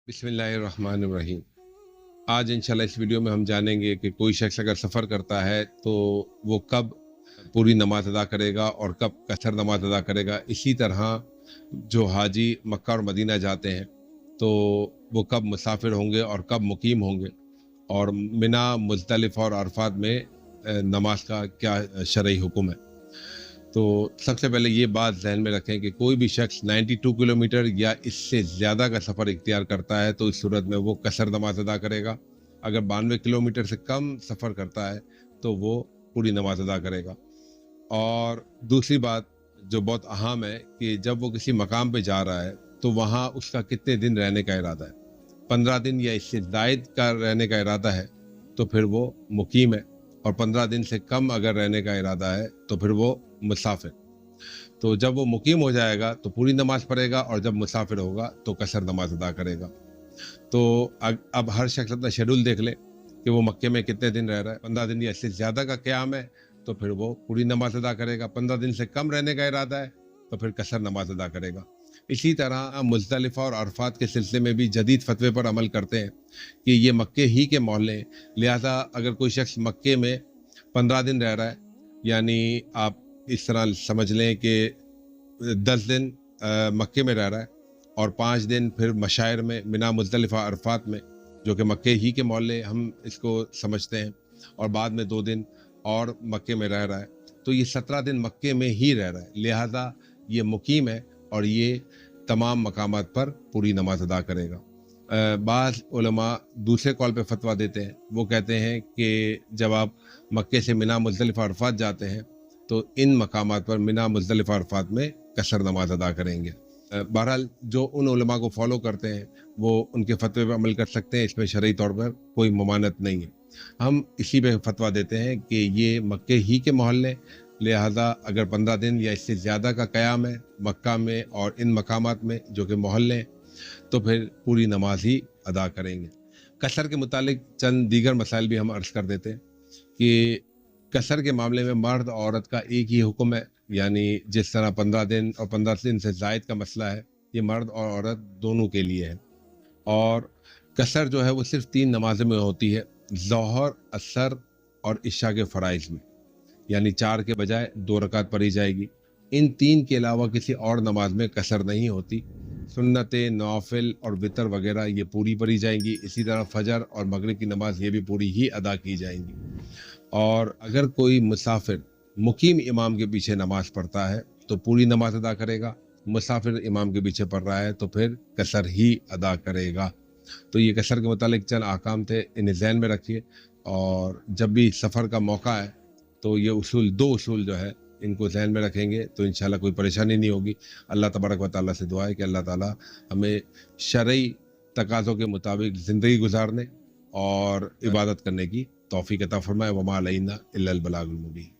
बिस्मिल्लाहिर्रहमानिर्रहीम। आज इंशाल्लाह इस वीडियो में हम जानेंगे कि कोई शख्स अगर सफ़र करता है तो वो कब पूरी नमाज अदा करेगा और कब कसर नमाज अदा करेगा। इसी तरह जो हाजी मक्का और मदीना जाते हैं तो वो कब मुसाफिर होंगे और कब मुकीम होंगे, और मिना, मुज़दलिफ़ा और अरफ़ात में नमाज का क्या शरई हुक्म है। तो सबसे पहले ये बात ज़हन में रखें कि कोई भी शख्स 92 किलोमीटर या इससे ज़्यादा का सफ़र इख्तियार करता है तो इस सूरत में वो कसर नमाज अदा करेगा। अगर 92 किलोमीटर से कम सफ़र करता है तो वो पूरी नमाज अदा करेगा। और दूसरी बात जो बहुत अहम है कि जब वो किसी मकाम पे जा रहा है तो वहाँ उसका कितने दिन रहने का इरादा है। 15 दिन या इससे ज़ायद का रहने का इरादा है तो फिर वो मुकीम है, और 15 दिन से कम अगर रहने का इरादा है तो फिर वो मुसाफिर। तो जब वो मुकीम हो जाएगा तो पूरी नमाज पढ़ेगा, और जब मुसाफिर होगा तो कसर नमाज अदा करेगा। तो अब हर शख्स अपना शेड्यूल देख ले कि वो मक्के में कितने दिन रह रहा है। 15 दिन या इससे ज़्यादा का क़याम है तो फिर वो पूरी नमाज अदा करेगा। 15 दिन से कम रहने का इरादा है तो फिर कसर नमाज अदा करेगा। इसी तरह मुज़दलिफ़ा और अरफ़ात के सिलसिले में भी जदीद फतवे पर अमल करते हैं कि ये मक्के ही के मोहल्ले हैं। लिहाजा अगर कोई शख्स मक्के में 15 दिन रह रहा है, यानी आप इस तरह समझ लें कि 10 दिन मक्के में रह रहा है और 5 दिन फिर मशायर में, मिना, मुज़दलिफ़ा, अरफ़ात में, जो कि मक्के ही के मोहल्ले हम इसको समझते हैं, और बाद में 2 दिन और मक्के में रह रहा है, तो ये 17 दिन मक्के में ही रह रहा है। लिहाजा ये मुकीम है और ये तमाम मकामात पर पूरी नमाज अदा करेगा। बाज़ उलमा दूसरे कौल पे फतवा देते हैं। वो कहते हैं कि जब आप मक्के से मिना, मुज़दलिफ़ा, अरफ़ात जाते हैं तो इन मकामात पर, मिना, मुज़दलिफ़ा, अरफ़ात में कसर नमाज अदा करेंगे। बहरहाल जो उन उलमा को फॉलो करते हैं वो उनके फतवे पर अमल कर सकते हैं, इसमें शरई तौर पर कोई ममानत नहीं है। हम इसी पे फतवा देते हैं कि ये मक्के ही के मोहल्ले, लिहाजा अगर 15 दिन या इससे ज़्यादा का क़याम है मक्का में और इन मकामात में जो कि मोहल्ले हैं, तो फिर पूरी नमाज ही अदा करेंगे। कसर के मुतालिक चंद दीगर मसाइल भी हम अर्ज़ कर देते हैं कि कसर के मामले में मर्द और औरत का एक ही हुक्म है। यानी जिस तरह 15 दिन और 15 दिन से ज़ायद का मसला है, ये मर्द और औरत दोनों के लिए है। और कसर जो है वो सिर्फ 3 नमाज़ों में होती है, ज़ोहर, असर और इशा के फ़राइज़ में। यानी 4 के बजाय 2 रकात पढ़ी जाएगी। इन 3 के अलावा किसी और नमाज में कसर नहीं होती। सुन्नतें, नवाफ़िल और वितर वगैरह ये पूरी पढ़ी जाएंगी। इसी तरह फ़जर और मगरिब की नमाज ये भी पूरी ही अदा की जाएंगी। और अगर कोई मुसाफिर मुकीम इमाम के पीछे नमाज पढ़ता है तो पूरी नमाज अदा करेगा। मुसाफिर इमाम के पीछे पढ़ रहा है तो फिर कसर ही अदा करेगा। तो ये कसर के मुतालिक चंद अहकाम थे, इन्हें ज़हन में रखिए, और जब भी सफ़र का मौका है तो ये उसूल, 2 उसूल जो है, इनको ज़हन में रखेंगे तो इंशाल्लाह कोई परेशानी नहीं होगी। अल्लाह तबारक व तआला से दुआ है कि अल्लाह ताला हमें शरई तकाज़ों के मुताबिक ज़िंदगी गुजारने और इबादत करने की तौफ़ीक अता फ़रमाए। वमा अलैना इल्लल बलागुल मुबीन।